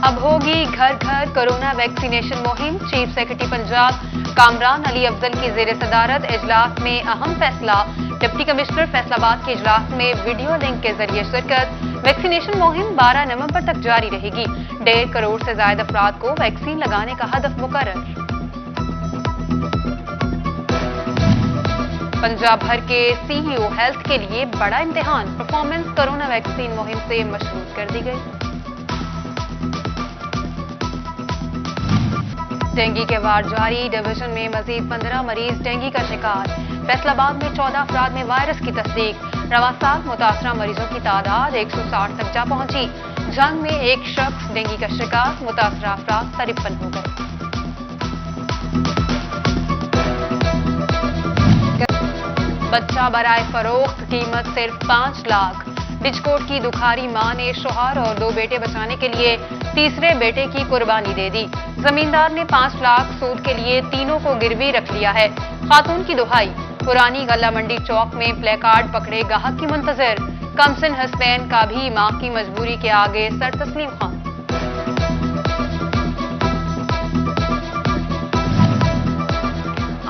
अब होगी घर घर कोरोना वैक्सीनेशन मुहिम। चीफ सेक्रेटरी पंजाब कामरान अली अफजल की जेर सदारत इजलास में अहम फैसला। डिप्टी कमिश्नर फैसलाबाद के इजलास में वीडियो लिंक के जरिए शिरकत। वैक्सीनेशन मुहिम 12 नवंबर तक जारी रहेगी। 1.5 करोड़ से ज्यादा अफराद को वैक्सीन लगाने का हदफ मुकर्रर। पंजाब भर के सीईओ हेल्थ के लिए बड़ा इम्तिहान। परफॉर्मेंस कोरोना वैक्सीन मुहिम से मशरूत कर दी गई। डेंगू के वार जारी। डिवीजन में मजीद 15 मरीज डेंगू का शिकार। फैसलाबाद में 14 अफराद में वायरस की तस्दीक। रवा साल मुतासरा मरीजों की तादाद 160 तक जा पहुंची। जंग में एक शख्स डेंगू का शिकार। मुतासरा अफराद 53 हो गए। बच्चा बराए फरोख्त कीमत सिर्फ 5 लाख। बिजकोट की दुखारी मां ने शौहर और 2 बेटे बचाने के लिए तीसरे बेटे की कुर्बानी दे दी। जमींदार ने 5 लाख सूद के लिए तीनों को गिरवी रख लिया है। खातून की दुहाई। पुरानी गल्ला मंडी चौक में प्लेकार्ड पकड़े गाहक की मुंतजर। कमसिन हसनैन का भी मां की मजबूरी के आगे सर तस्लीम खान।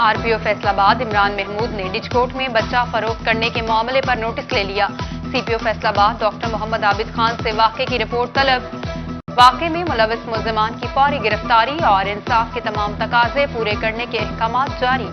आरपीओ फैसलाबाद इमरान महमूद ने डिजकोट में बच्चा फरोख्त करने के मामले पर नोटिस ले लिया। सीपीओ फैसलाबाद डॉक्टर मोहम्मद आबिद खान से वाक़े की रिपोर्ट तलब। वाक़े में मुलविस मुल्ज़िमान की फौरी गिरफ्तारी और इंसाफ के तमाम तकाजे पूरे करने के अहकामात जारी।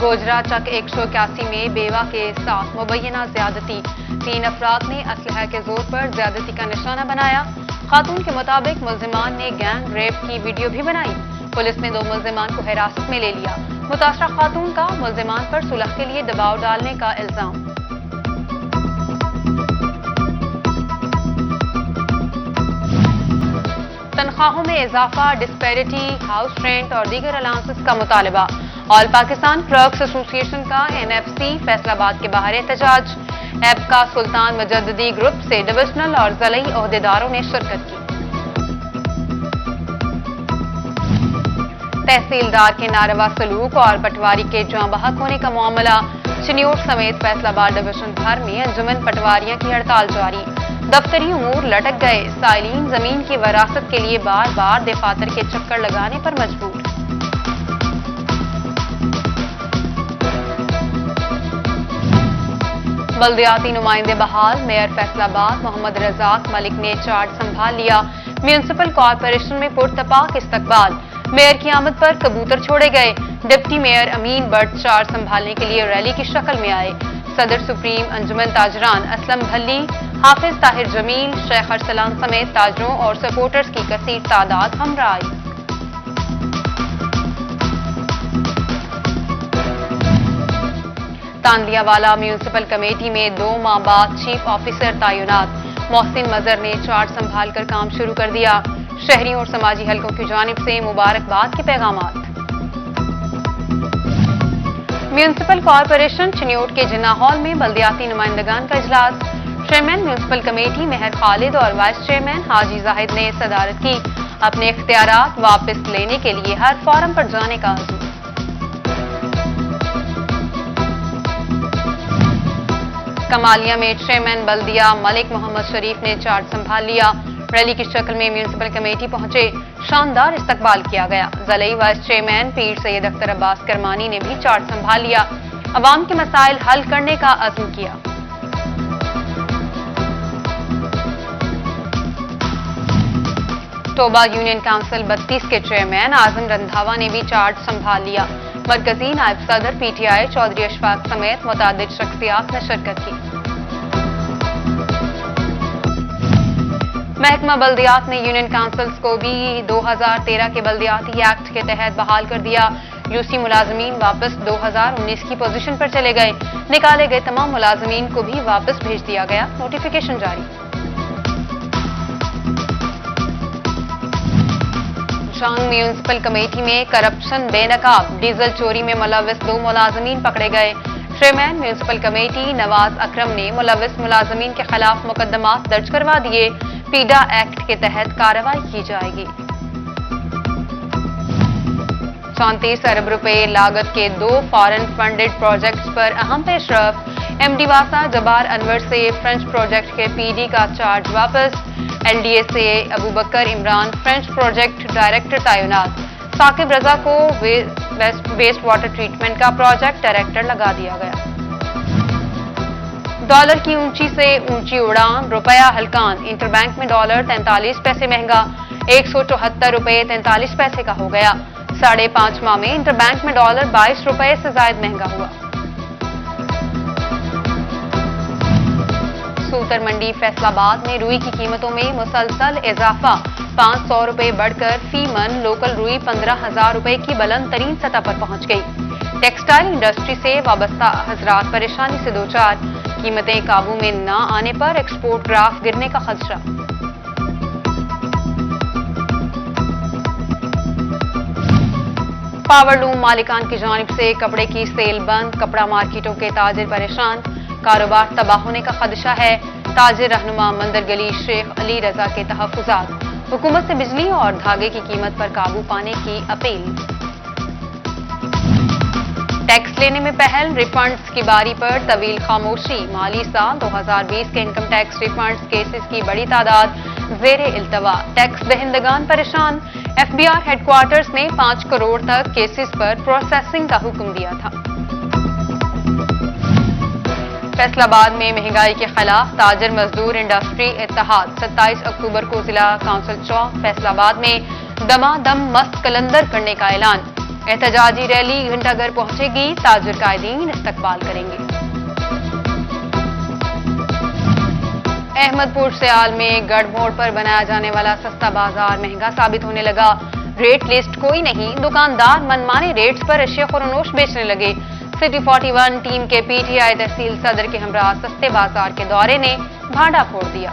गोजरा चक 181 में बेवा के साथ मुबैना ज्यादती। 3 अफराद ने असलहा के जोर पर ज्यादती का निशाना बनाया। खातून के मुताबिक मुल्ज़िमान ने गैंग रेप की वीडियो भी बनाई। पुलिस ने 2 मुल्ज़िमान को हिरासत में ले लिया। मुतासरा खातून का मुल्ज़िमान पर सुलह के लिए दबाव डालने का इल्जाम। तनख्वाहों में इजाफा, डिस्पैरिटी, हाउस रेंट और दीगर अलाउंसेस का मुतालबा। ऑल पाकिस्तान क्लर्क्स एसोसिएशन का एनएफसी फैसलाबाद के बाहर एहतजाज। एप का सुल्तान मुजद्दिदी ग्रुप से डिविजनल और ज़िलाई ओहदेदारों ने शिरकत की। तहसीलदार के नारवा सलूक और पटवारी के जाँ बहक होने का मामला। चिन्योट समेत फैसलाबाद डिवीजन भर में अंजुमन पटवारियों की हड़ताल जारी। दफ्तरी उमूर लटक गए। साइलीन जमीन की वरासत के लिए बार बार दफातर के चक्कर लगाने पर मजबूर। बल्दियाती नुमाइंदे बहाल। मेयर फैसलाबाद मोहम्मद रजाक मलिक ने चार्ज संभाल लिया। म्यूनिसिपल कॉरपोरेशन में पुरतपाक इस्तकबाल। मेयर की आमद पर कबूतर छोड़े गए। Deputy mayor Amin Butt charge संभालने के लिए रैली की शक्ल में आए। सदर सुप्रीम अंजुमन ताजरान असलम भल्ली, हाफिज ताहिर जमील, शेख अरसलान समेत ताजरों और सपोर्टर्स की कसीर तादाद हमरा आई। तांदियावाला म्यूनिसिपल कमेटी में 2 माह बाद चीफ ऑफिसर तैनात। मोहसिन मजहर ने चार्ज संभाल कर काम शुरू कर दिया। शहरियों और समाजी हलकों की जानिब से मुबारकबाद के पैगामात। म्यूनिसिपल कॉरपोरेशन चिन्योट के जिन्ना हॉल में बल्दियाती नुमाइंदगान का इजलास। चेयरमैन म्यूनिसिपल कमेटी मेहर खालिद और वाइस चेयरमैन हाजी जाहिद ने सदारत की। अपने इख्तियारात वापस लेने के लिए हर फोरम पर जाने का आज़म। कमालिया में चेयरमैन बल्दिया मलिक मोहम्मद शरीफ ने चार्ज संभाल लिया। रैली की शक्ल में म्यूनिसिपल कमेटी पहुंचे। शानदार इस्तकबाल किया गया। ज़लई वाइस चेयरमैन पीर सैयद अख्तर अब्बास करमानी ने भी चार्ज संभाल लिया। अवाम के मसाइल हल करने का अज़्म किया। तोबा यूनियन काउंसिल 32 के चेयरमैन आजम रंधावा ने भी चार्ज संभाल लिया। मरकजी नायब सदर पीटीआई चौधरी अशफाक समेत मुतादिद शख्सियात ने शिरकत की। महकमा बल्दियात ने यूनियन काउंसिल्स को भी 2013 के बल्दियाती एक्ट के तहत बहाल कर दिया। यूसी मुलाजमीन वापस 2019 की पोजीशन पर चले गए। निकाले गए तमाम मुलाजमीन को भी वापस भेज दिया गया। नोटिफिकेशन जारी। शांग म्यूनिसिपल कमेटी में करप्शन बेनकाब। डीजल चोरी में मुलविस 2 मुलाजमीन पकड़े गए। चेयरमैन म्यूनिसिपल कमेटी नवाज अकरम ने मुलविस मुलाजमीन के खिलाफ मुकदमात दर्ज करवा दिए। पीडा एक्ट के तहत कार्रवाई की जाएगी। 34 अरब रुपए लागत के 2 फॉरेन फंडेड प्रोजेक्ट्स पर अहम पेशरफ। MD वासा जबार अनवर से फ्रेंच प्रोजेक्ट के PD का चार्ज वापस। LDA से Abubakar Imran French project director तैनात। साकिब रजा को वेस्ट वाटर ट्रीटमेंट का प्रोजेक्ट डायरेक्टर लगा दिया गया। डॉलर की ऊंची से ऊंची उड़ान, रुपया हलकान। इंटरबैंक में डॉलर 43 पैसे महंगा 174 रुपये 43 पैसे का हो गया। 5.5 माह में इंटरबैंक में डॉलर 22 रुपये से जायद महंगा हुआ। सूतर मंडी फैसलाबाद में रुई की कीमतों में मुसलसल इजाफा, 500 रुपये बढ़कर फी मन लोकल रुई 15,000 रुपये की बुलंद तरीन सतह पर पहुंच गई। टेक्सटाइल इंडस्ट्री से वाबस्ता हजरात परेशानी से दो चार, कीमतें काबू में न आने पर एक्सपोर्ट ग्राफ गिरने का खदशा। पावरलूम मालिकान की जानिब से कपड़े की सेल बंद, कपड़ा मार्केटों के ताजिर परेशान, कारोबार तबाह होने का खदशा है। ताजिर रहनुमा मंदर गली शेख अली रजा के तहफ्फुजात, हुकूमत से बिजली और धागे की कीमत पर काबू पाने की अपील। टैक्स लेने में पहल, रिफंड्स की बारी पर तवील खामोशी। माली साल 2020 के इनकम टैक्स रिफंड्स केसेस की बड़ी तादाद जेरे इल्तवा, टैक्स दहिंदगान परेशान। FBI हेडक्वार्टर्स ने 5 करोड़ तक केसेस पर प्रोसेसिंग का हुक्म दिया था। फैसलाबाद में महंगाई के खिलाफ ताजर मजदूर इंडस्ट्री इत्तेहाद, 27 अक्टूबर को जिला काउंसिल चौक फैसलाबाद में दमादम मस्त कलंदर करने का ऐलान। एहतजाजी रैली घंटाघर पहुंचेगी, ताजर कायदीन इस्तकबाल करेंगे। अहमदपुर सियाल में गढ़ मोड़ पर बनाया जाने वाला सस्ता बाजार महंगा साबित होने लगा। रेट लिस्ट कोई नहीं, दुकानदार मनमाने रेट्स पर अशिया खुरनोश बेचने लगे। सिटी 41 टीम के PTI तहसील सदर के हमरा सस्ते बाजार के दौरे ने भांडा फोड़ दिया।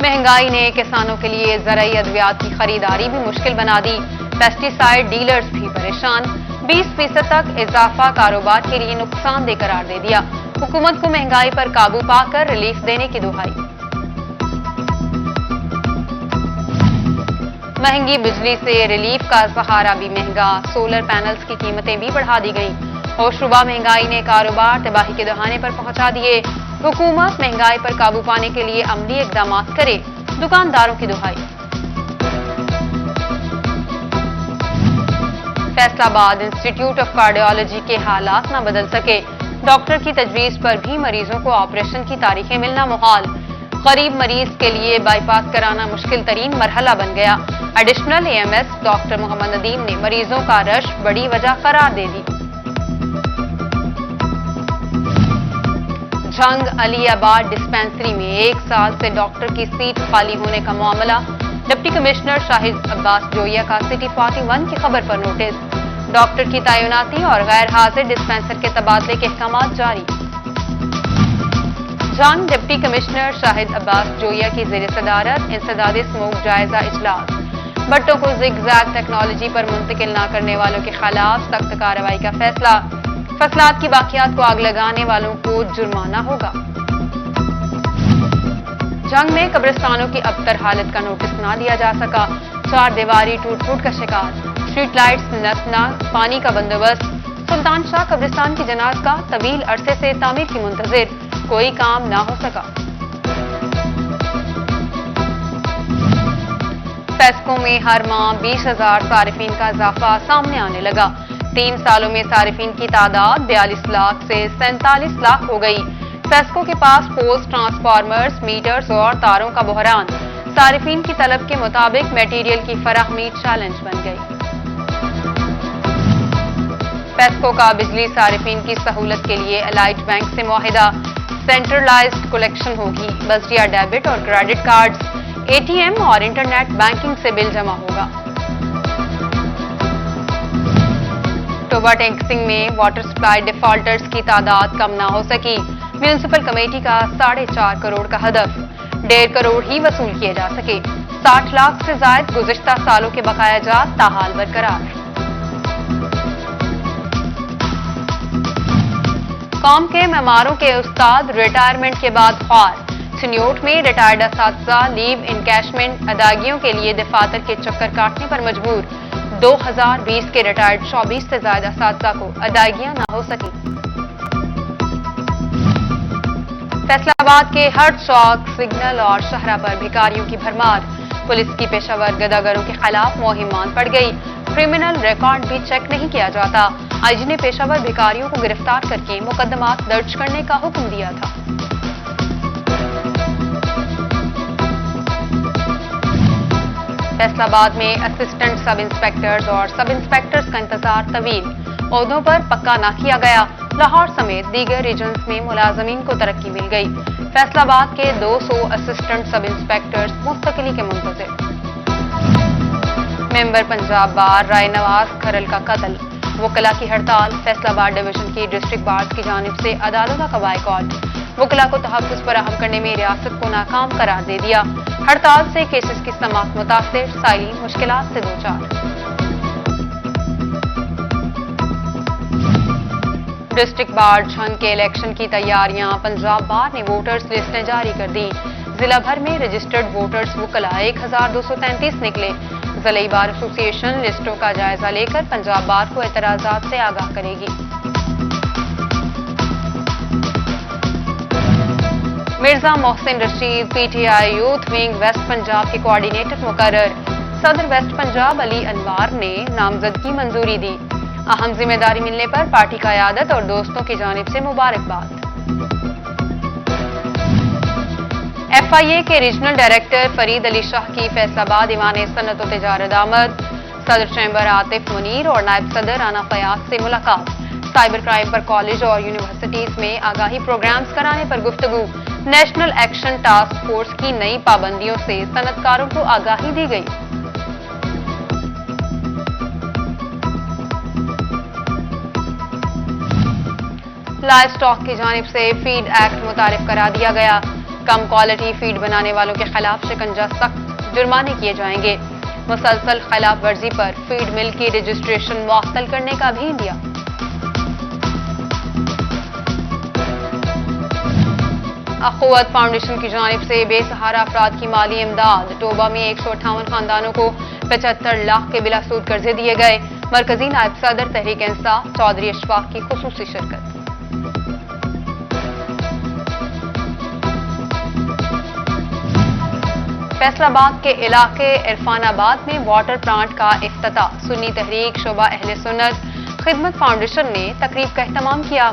महंगाई ने किसानों के लिए ज़राई अद्वियात की खरीदारी भी मुश्किल बना दी। पेस्टिसाइड डीलर्स भी परेशान, 20% तक इजाफा कारोबार के लिए नुकसानदेह करार दे दिया। हुकूमत को महंगाई पर काबू पाकर रिलीफ देने की दुहाई। महंगी बिजली से रिलीफ का सहारा भी महंगा, सोलर पैनल्स की कीमतें भी बढ़ा दी गई। होशरुबा महंगाई ने कारोबार तबाही के दहाने पर पहुंचा दिए। हुकूमत महंगाई पर काबू पाने के लिए अमली इकदाम करे, दुकानदारों की दुहाई। फैसलाबाद इंस्टीट्यूट ऑफ कार्डियोलॉजी के हालात न बदल सके, डॉक्टर की तजवीज पर भी मरीजों को ऑपरेशन की तारीखें मिलना मुहाल। गरीब मरीज के लिए बाईपास कराना मुश्किल तरीन मरहला बन गया। Additional AMS doctor Mohammad Nadeem ने मरीजों का रश बड़ी वजह करार दे दी। जंग अलीआबाद डिस्पेंसरी में 1 साल से डॉक्टर की सीट खाली होने का मामला, डिप्टी कमिश्नर शाहिद अब्बास जोया का सिटी 41 की खबर पर नोटिस। डॉक्टर की तैनाती और गैर हाजिर डिस्पेंसर के तबादले के अहकाम जारी। जंग डिप्टी कमिश्नर शाहिद अब्बास जोया की ज़ेर सदारत इंसदाद स्मोक जायजा इजलास। भट्टों को जिग-जैग टेक्नोलॉजी पर मुंतकिल न करने वालों के खिलाफ सख्त कार्रवाई का फैसला। फसलात की बाकियात को आग लगाने वालों को जुर्माना होगा। जंग में कब्रिस्तानों की अबतर हालत का नोटिस न लिया जा सका, 4 दीवारी टूट-फूट का शिकार, स्ट्रीट लाइट्स नस्ना, पानी का बंदोबस्त। सुल्तान शाह कब्रिस्तान की जनाज का तवील अरसे से तामीर की मुंतजिर, कोई काम ना हो सका। फेस्को में हर माह 20,000 सारिफीन का इजाफा सामने आने लगा। 3 सालों में सारिफीन की तादाद 42 लाख से 47 लाख हो गई। फेस्को के पास पोस्ट, ट्रांसफार्मर्स, मीटर्स और तारों का बहरान। सारिफीन की तलब के मुताबिक मटेरियल की फराहमी चैलेंज बन गई। फेस्को का बिजली सारिफीन की सहूलत के लिए एलाइट बैंक से मुआहिदा, सेंट्रलाइज्ड कलेक्शन होगी। बजरिया डेबिट और क्रेडिट कार्ड्स, ATM और इंटरनेट बैंकिंग से बिल जमा होगा। टोबा टैंक्सिंग में वाटर सप्लाई डिफॉल्टर्स की तादाद कम ना हो सकी। म्यूनिसिपल कमेटी का 4.5 करोड़ का हदफ, 1.5 करोड़ ही वसूल किए जा सके। 60 लाख से जायद गुज़िश्ता सालों के बकाया जात ताहाल बरकरार। कौम के मेमारों के उस्ताद रिटायरमेंट के बाद ख्वार। सिन्योट में रिटायर्ड असातिज़ा लीव इनकैशमेंट अदायगियों के लिए दफातर के चक्कर काटने पर मजबूर। 2020 के रिटायर्ड 24 से ज्यादा असातिज़ा को अदायगियां न हो सकी। फैसलाबाद के हर चौक, सिग्नल और शहरा पर भिखारियों की भरमार। पुलिस की पेशावर गदागरों के खिलाफ मुहिम मान पड़ गई। क्रिमिनल रिकॉर्ड भी चेक नहीं किया जाता। आईजी ने पेशावर भिखारियों को गिरफ्तार करके मुकदमात दर्ज करने का हुक्म दिया था। फैसलाबाद में असिस्टेंट सब इंस्पेक्टर्स और सब इंस्पेक्टर्स का इंतजार तवील। ओहदों पर पक्का ना किया गया। लाहौर समेत दीगर रीजन्स में मुलाजमीन को तरक्की मिल गई। फैसलाबाद के 200 असिस्टेंट सब इंस्पेक्टर्स मुस्तकिली के मुंतज़िर। मेंबर पंजाब बार राय नवाज खरल का कत्ल। वकला की हड़ताल। फैसलाबाद डिवीजन की डिस्ट्रिक्ट बार्स की जानिब से अदालतों का बायकॉट। वकला को तहफ़्फ़ुज़ फराहम करने में रियासत को नाकाम करार दे दिया। हड़ताल से केसेस की समाअत मुतासिर। साइली मुश्किलात से दो चार। डिस्ट्रिक्ट बार झंग के इलेक्शन की तैयारियां। पंजाब बार ने वोटर्स लिस्टें जारी कर दी। जिला भर में रजिस्टर्ड वोटर्स वकला 1233 निकले। ज़िला बार एसोसिएशन लिस्टों का जायजा लेकर पंजाब बार को एतराज़ात से आगाह करेगी। Mirza Mohsin Rashid PTI youth wing west Punjab के कोऑर्डिनेटर मुकर्रर। सदर वेस्ट पंजाब अली अनवार ने नामजदगी मंजूरी दी। अहम जिम्मेदारी मिलने पर पार्टी क़यादत और दोस्तों की जानिब से मुबारकबाद। FIA के रीजनल डायरेक्टर फरीद अली शाह की फैसलाबाद ईवान सनत और तिजारत आमद। सदर चैम्बर आतिफ मुनीर और नायब सदर राना फयाज से मुलाकात। साइबर क्राइम पर कॉलेज और यूनिवर्सिटीज में आगाही प्रोग्राम्स कराने पर गुफ्तगू। नेशनल एक्शन टास्क फोर्स की नई पाबंदियों से सनतकारों को आगाही दी गई। लाइव स्टॉक की जानिब से फीड एक्ट मुतारिफ करा दिया गया। कम क्वालिटी फीड बनाने वालों के खिलाफ शिकंजा सख्त जुर्माने किए जाएंगे। मुसलसल खिलाफ वर्जी पर फीड मिल की रजिस्ट्रेशन मुअत्तल करने का भी दिया। अखुवत फाउंडेशन की जानिब से बेसहारा अफराद की माली इमदाद। टोबा में 158 खानदानों को 75 लाख के बिलासूद कर्जे दिए गए। मरकजी नायब सदर तहरीक इंसाफ चौधरी अशफाक की खुसूसी शिरकत। फैसलाबाद के इलाके इरफानाबाद में वाटर प्लांट का इफ्तिताह। सुन्नी तहरीक शोबा अहले सुन्नत खिदमत फाउंडेशन ने तकरीब का एहतमाम किया।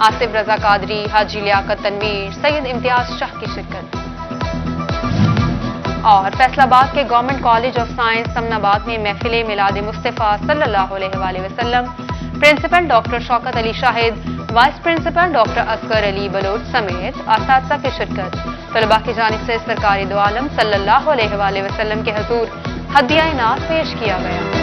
आसिफ रजा कादरी, हाजी लियाकत तनवीर, सैयद इम्तियाज शाह की शिरकत। और फैसलाबाद के government college of science Samanabad में महफिल मिलाद मुस्तफा सल्लल्लाहु अलैहि वसल्लम principal doctor Shaukat Ali Shahid, vice principal doctor Asghar Ali Baloch समेत असातिज़ा की शिरकत। तलबा की जानिब से सरकारी दो आलम सल्लल्लाहु अलैहि वसल्लम के हुजूर हदिया इनात पेश किया गया।